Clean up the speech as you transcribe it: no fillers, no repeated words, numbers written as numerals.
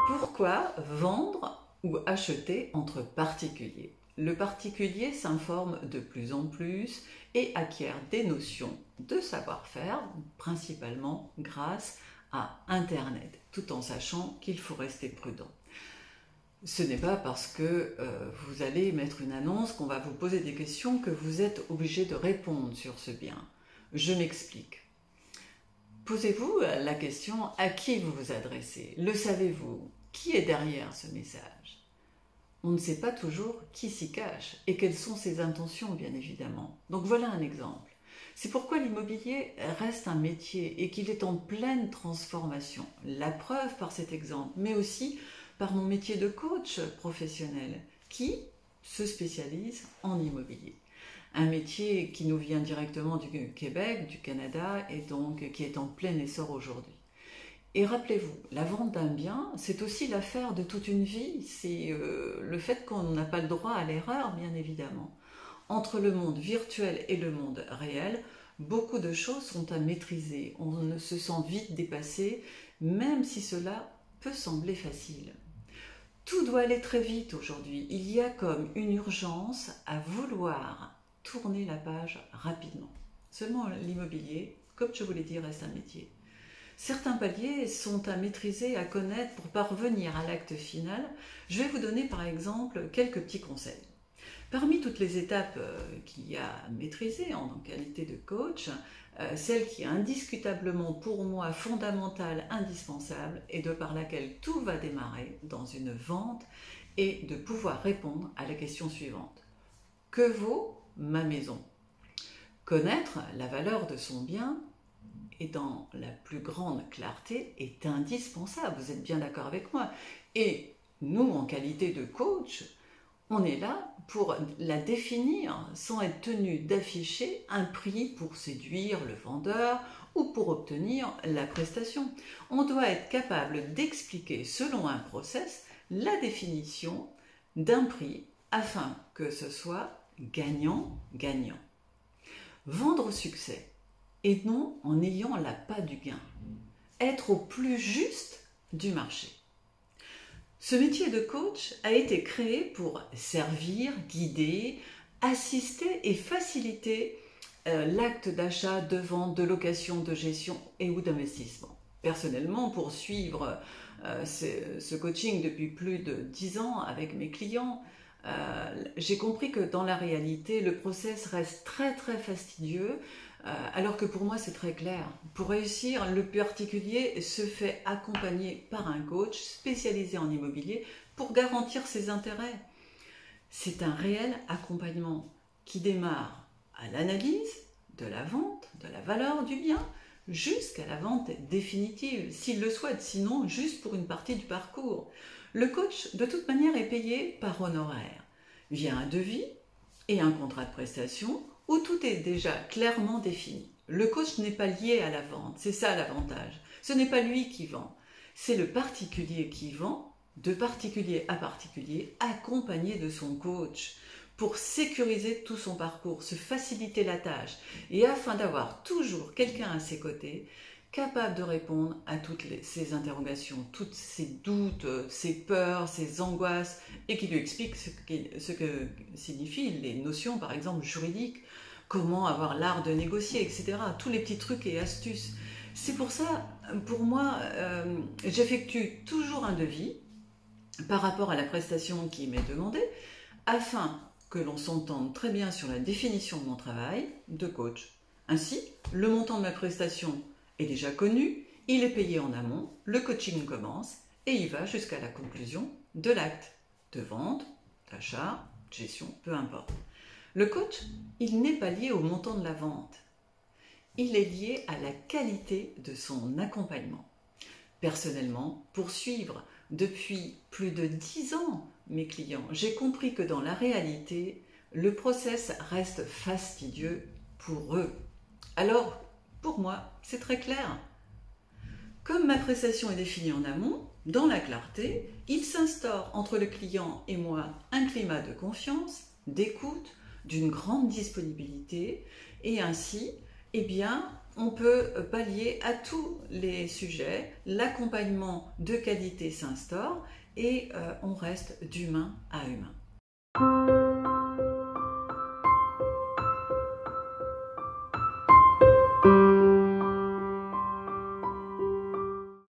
Pourquoi vendre ou acheter entre particuliers? Le particulier s'informe de plus en plus et acquiert des notions de savoir-faire, principalement grâce à Internet, tout en sachant qu'il faut rester prudent. Ce n'est pas parce que vous allez mettre une annonce qu'on va vous poser des questions que vous êtes obligé de répondre sur ce bien. Je m'explique. Posez-vous la question à qui vous vous adressez. Le savez-vous? Qui est derrière ce message? On ne sait pas toujours qui s'y cache et quelles sont ses intentions, bien évidemment. Donc voilà un exemple. C'est pourquoi l'immobilier reste un métier et qu'il est en pleine transformation. La preuve par cet exemple, mais aussi par mon métier de coach professionnel qui se spécialise en immobilier. Un métier qui nous vient directement du Québec, du Canada, et donc qui est en plein essor aujourd'hui. Et rappelez-vous, la vente d'un bien, c'est aussi l'affaire de toute une vie. C'est le fait qu'on n'a pas le droit à l'erreur, bien évidemment. Entre le monde virtuel et le monde réel, beaucoup de choses sont à maîtriser. On se sent vite dépassé, même si cela peut sembler facile. Tout doit aller très vite aujourd'hui. Il y a comme une urgence à vouloir tourner la page rapidement. Seulement l'immobilier, comme je vous l'ai dit, reste un métier. Certains paliers sont à maîtriser, à connaître pour parvenir à l'acte final. Je vais vous donner par exemple quelques petits conseils. Parmi toutes les étapes qu'il y a à maîtriser en qualité de coach, celle qui est indiscutablement pour moi fondamentale, indispensable et de par laquelle tout va démarrer dans une vente est de pouvoir répondre à la question suivante. Que vaut ma maison? Connaître la valeur de son bien et dans la plus grande clarté est indispensable, vous êtes bien d'accord avec moi. Et nous, en qualité de coach, on est là pour la définir sans être tenu d'afficher un prix pour séduire le vendeur ou pour obtenir la prestation. On doit être capable d'expliquer selon un process la définition d'un prix afin que ce soit gagnant-gagnant. Vendre au succès et non en ayant l'appât du gain. Être au plus juste du marché. Ce métier de coach a été créé pour servir, guider, assister et faciliter l'acte d'achat, de vente, de location, de gestion et ou d'investissement. Personnellement, pour suivre ce coaching depuis plus de 10 ans avec mes clients, j'ai compris que dans la réalité, le process reste très fastidieux, alors que pour moi c'est très clair. Pour réussir, le particulier se fait accompagner par un coach spécialisé en immobilier pour garantir ses intérêts. C'est un réel accompagnement qui démarre à l'analyse de la vente, de la valeur du bien, jusqu'à la vente définitive, s'il le souhaite, sinon juste pour une partie du parcours. Le coach, de toute manière, est payé par honoraire, via un devis et un contrat de prestation où tout est déjà clairement défini. Le coach n'est pas lié à la vente, c'est ça l'avantage. Ce n'est pas lui qui vend, c'est le particulier qui vend, de particulier à particulier, accompagné de son coach, pour sécuriser tout son parcours, se faciliter la tâche, et afin d'avoir toujours quelqu'un à ses côtés, capable de répondre à toutes ces interrogations, tous ces doutes, ces peurs, ces angoisses, et qui lui explique ce que signifient les notions, par exemple, juridiques, comment avoir l'art de négocier, etc. Tous les petits trucs et astuces. C'est pour ça, pour moi, j'effectue toujours un devis par rapport à la prestation qui m'est demandée, afin que l'on s'entende très bien sur la définition de mon travail de coach. Ainsi, le montant de ma prestation est déjà connu, il est payé en amont, le coaching commence et il va jusqu'à la conclusion de l'acte de vente, d'achat, de gestion, peu importe. Le coach, il n'est pas lié au montant de la vente, il est lié à la qualité de son accompagnement. Personnellement, pour suivre depuis plus de 10 ans mes clients, j'ai compris que dans la réalité, le process reste fastidieux pour eux. Alors, pour moi, c'est très clair. Comme ma prestation est définie en amont, dans la clarté, il s'instaure entre le client et moi un climat de confiance, d'écoute, d'une grande disponibilité, et ainsi, eh bien, on peut pallier à tous les sujets, l'accompagnement de qualité s'instaure et on reste d'humain à humain.